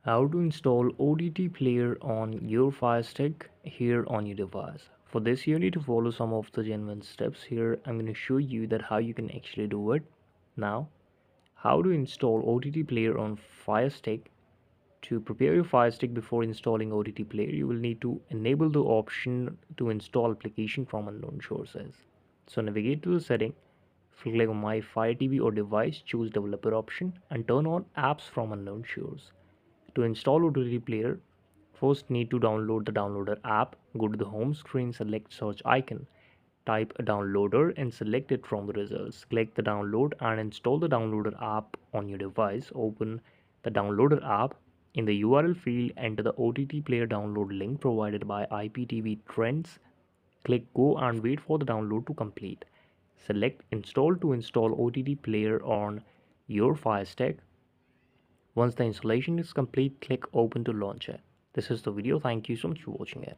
How to install OTT player on your Firestick here on your device. For this you need to follow some of the genuine steps. Here I'm going to show you that how you can actually do it. Now, how to install OTT player on Firestick. To prepare your Firestick before installing OTT player, you will need to enable the option to install application from unknown sources. So navigate to the setting, click on My Fire TV or device, choose developer option and turn on apps from unknown source. To install OTT player, first need to download the downloader app. Go to the home screen, select search icon, type a downloader and select it from the results. Click the download and install the downloader app on your device. Open the downloader app. In the URL field, enter the OTT player download link provided by IPTV Trends. Click go and wait for the download to complete. Select install to install OTT player on your Fire Stick. Once the installation is complete, click open to launch it. This is the video. Thank you so much for watching it.